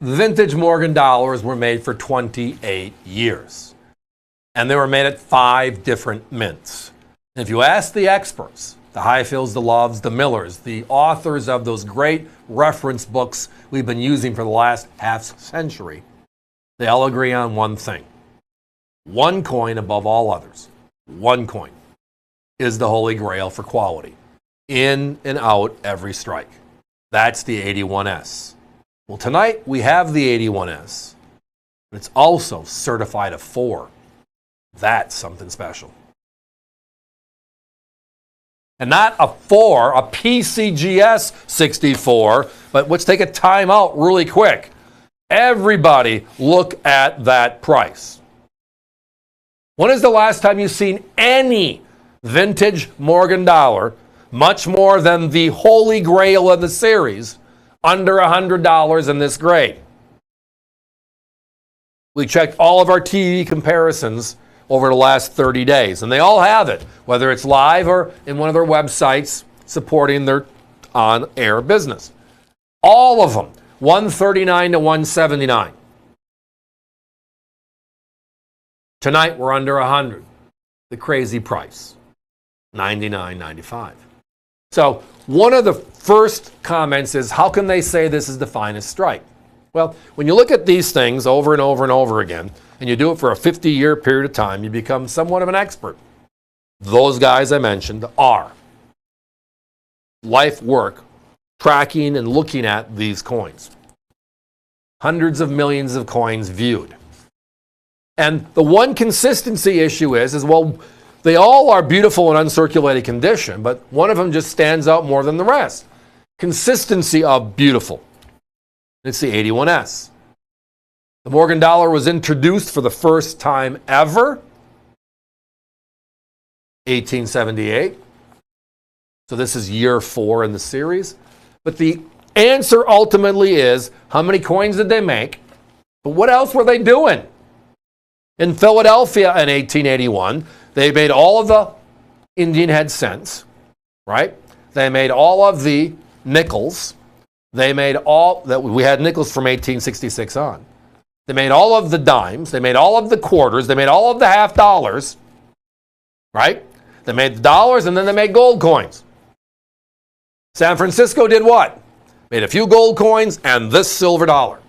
Vintage Morgan dollars were made for 28 years. And they were made at 5 different mints. And if you ask the experts, the Highfields, the Loves, the Millers, the authors of those great reference books we've been using for the last half century, they all agree on one thing. One coin above all others, one coin, is the holy grail for quality. In and out every strike. That's the 81S. Well, tonight we have the 81S, but it's also certified a 4. That's something special. And not a 4, a PCGS 64, but let's take a time out really quick. Everybody look at that price. When is the last time you've seen any vintage Morgan dollar, much more than the holy grail of the series, under $100 in this grade? We checked all of our TV comparisons over the last 30 days, and they all have it, whether it's live or in one of their websites supporting their on-air business. All of them, 139 to 179. Tonight we're under 100. The crazy price, $99.95. So one of the first comments is, how can they say this is the finest strike? Well, when you look at these things over and over and over again, and you do it for a 50-year period of time, you become somewhat of an expert. Those guys I mentioned are life work tracking and looking at these coins. Hundreds of millions of coins viewed. And the one consistency issue is well, they all are beautiful in uncirculated condition, but one of them just stands out more than the rest. Consistency of beautiful. It's the 81S. The Morgan dollar was introduced for the first time ever, 1878. So this is year 4 in the series. But the answer ultimately is, how many coins did they make? But what else were they doing? In Philadelphia in 1881, they made all of the Indian head cents, right? They made all of the nickels. They made all that we had nickels from 1866 on. They made all of the dimes. They made all of the quarters. They made all of the half dollars, right? They made the dollars, and then they made gold coins. San Francisco did what? Made a few gold coins and this silver dollar.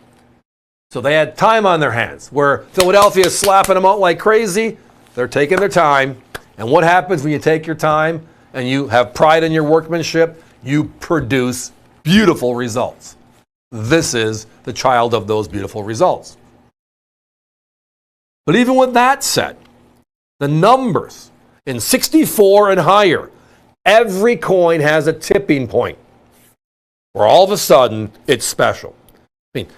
So they had time on their hands. Where Philadelphia is slapping them out like crazy, they're taking their time. And what happens when you take your time and you have pride in your workmanship? You produce beautiful results. This is the child of those beautiful results. But even with that said, the numbers in 64 and higher, every coin has a tipping point where all of a sudden it's special. I mean,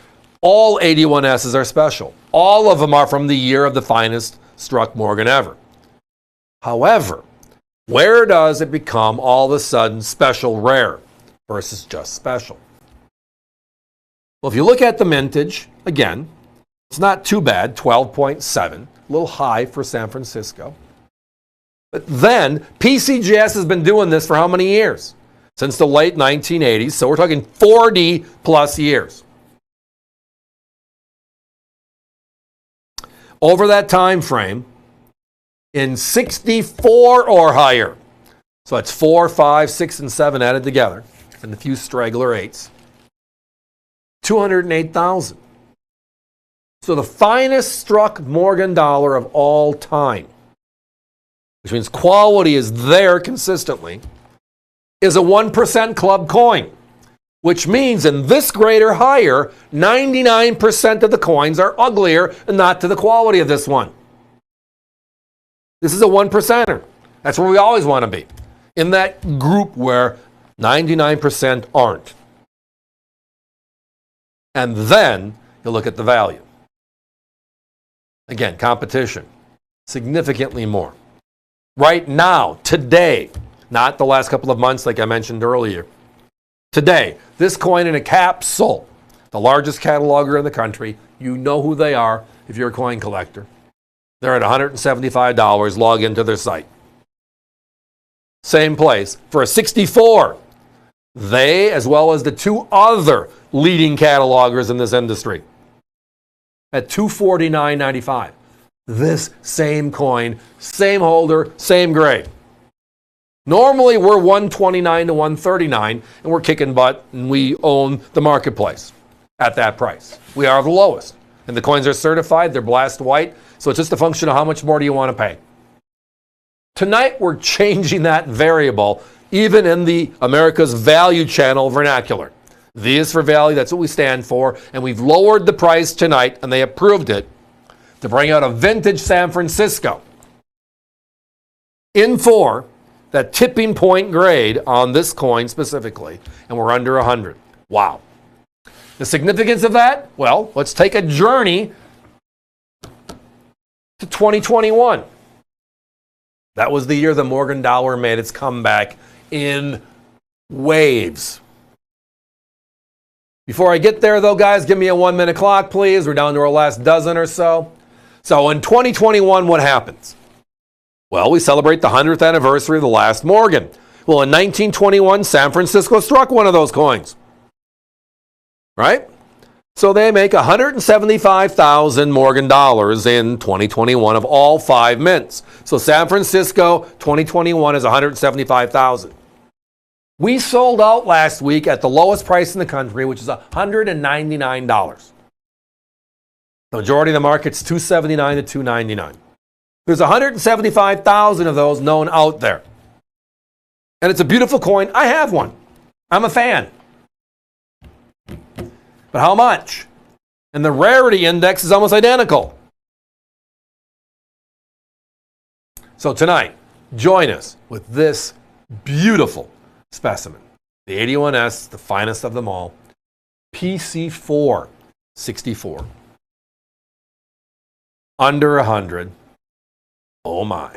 all 81S's are special. All of them are from the year of the finest struck Morgan ever. However, where does it become all of a sudden special rare versus just special? Well, if you look at the mintage, again, it's not too bad, 12.7, a little high for San Francisco. But then, PCGS has been doing this for how many years? Since the late 1980s, so we're talking 40 plus years. Over that time frame, in 64 or higher, so that's 4, 5, 6, and 7 added together, and a few straggler 8s, 208,000. So the finest struck Morgan dollar of all time, which means quality is there consistently, is a 1% club coin, which means in this grade or higher, 99% of the coins are uglier and not to the quality of this one. This is a 1%er. That's where we always want to be, in that group where 99% aren't. And then you look at the value. Again, competition, significantly more. Right now, today, not the last couple of months like I mentioned earlier. Today, this coin in a capsule, the largest cataloger in the country, you know who they are if you're a coin collector. They're at $175, log into their site. Same place. For a 64, They, as well as the two other leading catalogers in this industry, at $249.95. This same coin, same holder, same grade. Normally we're $129 to $139, and we're kicking butt, and we own the marketplace at that price. We are the lowest, and the coins are certified. They're blast white, so it's just a function of how much more do you want to pay. Tonight we're changing that variable, even in the America's Value Channel vernacular. V is for value, that's what we stand for, and we've lowered the price tonight, and they approved it, to bring out a vintage San Francisco in for that tipping point grade on this coin specifically, and we're under 100. Wow. The significance of that? Well, let's take a journey to 2021. That was the year the Morgan dollar made its comeback in waves. Before I get there, though, guys, give me a 1-minute clock, please. We're down to our last dozen or so. So in 2021, what happens? Well, we celebrate the 100th anniversary of the last Morgan. Well, in 1921, San Francisco struck one of those coins. Right? So they make 175,000 Morgan dollars in 2021 of all 5 mints. So San Francisco 2021 is 175,000. We sold out last week at the lowest price in the country, which is $199. The majority of the market's $279 to $299. There's 175,000 of those known out there. And it's a beautiful coin. I have one. I'm a fan. But how much? And the rarity index is almost identical. So tonight, join us with this beautiful specimen. The 81S, the finest of them all. PC4 64. Under 100. Oh my.